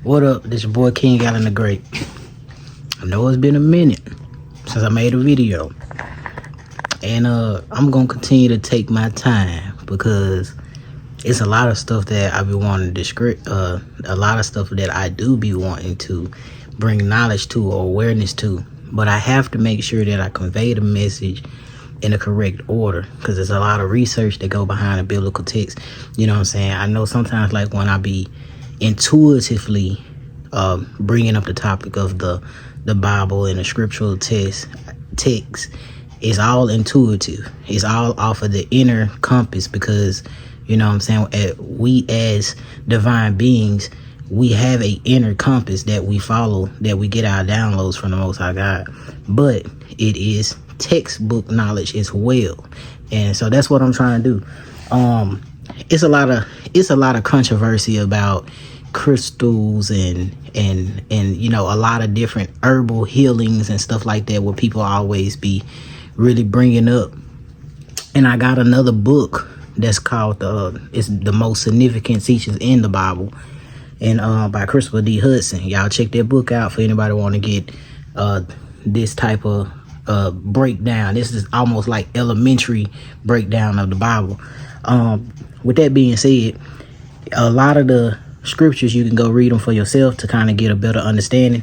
What up? This your boy King out in the Great. I know it's been a minute since I made a video, and I'm gonna continue to take my time because it's a lot of stuff that I be wanting to describe, a lot of stuff that I do be wanting to bring knowledge to or awareness to, but I have to make sure that I convey the message in the correct order, because there's a lot of research that go behind a biblical text. You know what I'm saying? I know sometimes, like, when I be intuitively bringing up the topic of the Bible and the scriptural text, it's all intuitive. It's all off of the inner compass, because, you know what I'm saying, we as divine beings, we have a inner compass that we follow, that we get our downloads from the Most High God. But it is textbook knowledge as well, and so that's what I'm trying to do. It's a lot of controversy about crystals and you know, a lot of different herbal healings and stuff like that, where people always be really bringing up. And I got another book that's called it's the most significant teachings in the Bible, and by Christopher D. Hudson. Y'all check that book out for anybody want to get this type of breakdown. This is almost like elementary breakdown of the Bible. With that being said, a lot of the scriptures, you can go read them for yourself to kind of get a better understanding.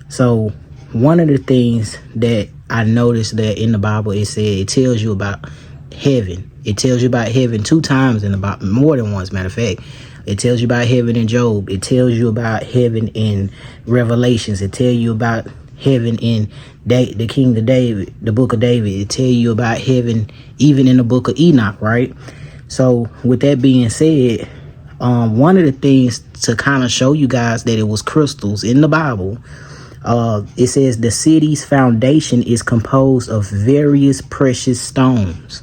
So one of the things that I noticed that in the Bible, it tells you about heaven. It tells you about heaven 2 times in about more than once. Matter of fact, it tells you about heaven in Job. It tells you about heaven in Revelations. It tells you about heaven in the King of David, the book of David. It tells you about heaven even in the book of Enoch, right? So with that being said, one of the things to kind of show you guys that it was crystals in the Bible, it says the city's foundation is composed of various precious stones.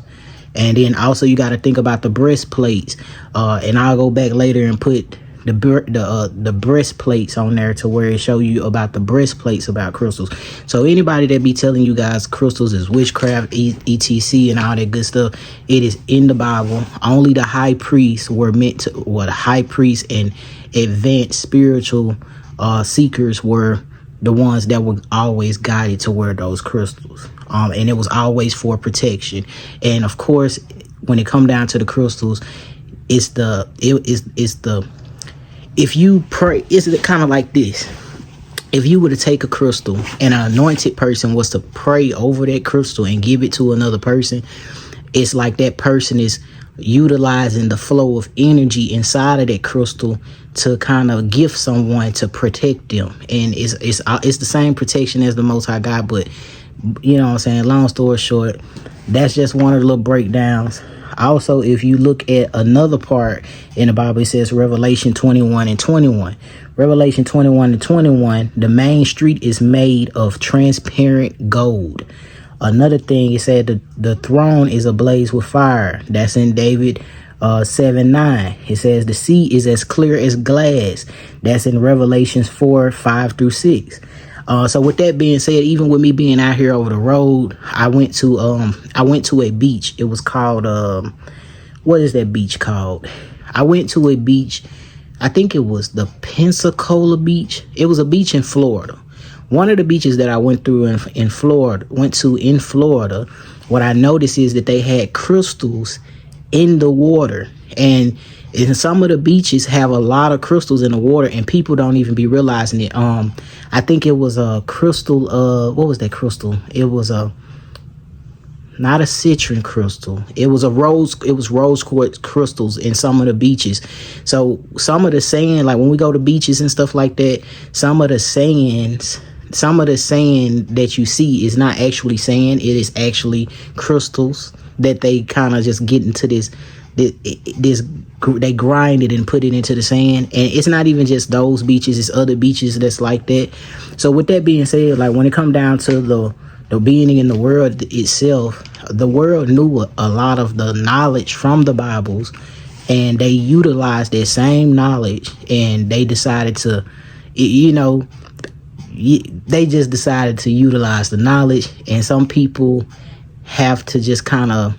And then also you got to think about the breastplates, and I'll go back later and put the breastplates on there to where it show you about the breastplates about crystals. So anybody that be telling you guys crystals is witchcraft, etc, and all that good stuff, it is in the Bible. Only the high priests were meant to, well, the high priests and advanced spiritual seekers were the ones that were always guided to wear those crystals, and it was always for protection. And of course, when it come down to the crystals, it's the if you pray, it's kind of like this. If you were to take a crystal and an anointed person was to pray over that crystal and give it to another person, it's like that person is utilizing the flow of energy inside of that crystal to kind of gift someone to protect them. And it's the same protection as the Most High God, but you know what I'm saying, long story short, that's just one of the little breakdowns. Also, if you look at another part in the Bible, it says Revelation 21 and 21. Revelation 21 and 21, the main street is made of transparent gold. Another thing, it said the throne is ablaze with fire. That's in David 7:9. It says the sea is as clear as glass. That's in Revelations 4:5-6. So with that being said, even with me being out here over the road, I went to a beach. It was called what is that beach called? I went to a beach. I think it was the Pensacola Beach. It was a beach in Florida. One of the beaches that I went to in Florida, what I noticed is that they had crystals in the water, and some of the beaches have a lot of crystals in the water, and people don't even be realizing it. I think it was a crystal. What was that crystal? It was not a citron crystal. It was rose quartz crystals in some of the beaches. So some of the sand, like when we go to beaches and stuff like that, some of the sand that you see is not actually sand. It is actually crystals that they kind of just get into this, they grind it and put it into the sand. And it's not even just those beaches, it's other beaches that's like that. So with that being said, like when it come down to the being in the world itself, the world knew a lot of the knowledge from the Bibles, and they utilized that same knowledge, and they decided to, you know, they just decided to utilize the knowledge. And some people have to just kind of,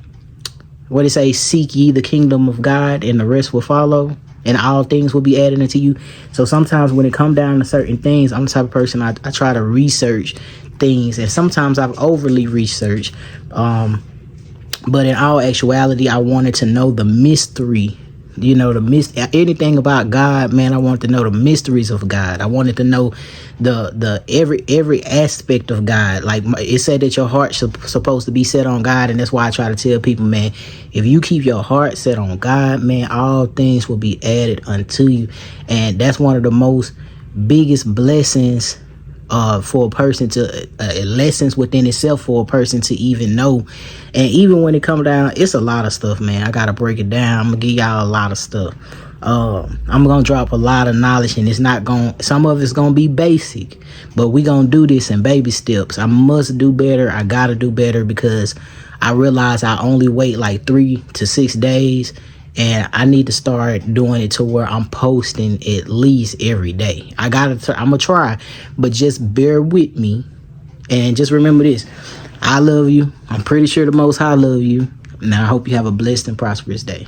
what they say, seek ye the kingdom of God and the rest will follow. and all things will be added unto you. So sometimes when it come down to certain things, I'm the type of person, I try to research things, and sometimes I've overly researched. But in all actuality, I wanted to know the mystery. Anything about God, man. I wanted to know the mysteries of God. I wanted to know the every aspect of God. Like it said that your heart's supposed to be set on God, and that's why I try to tell people, man, if you keep your heart set on God, man, all things will be added unto you. And that's one of the most biggest blessings for a person to lessons within itself for a person to even know. And even when it comes down, it's a lot of stuff, man. I gotta break it down. I'm gonna give y'all a lot of stuff. I'm gonna drop a lot of knowledge, and some of it's gonna be basic, but we gonna do this in baby steps. I must do better. I gotta do better, because I realize I only wait like 3 to 6 days, and I need to start doing it to where I'm posting at least every day. I'm gonna try, but just bear with me. And just remember this: I love you. I'm pretty sure the Most High love you. And I hope you have a blessed and prosperous day.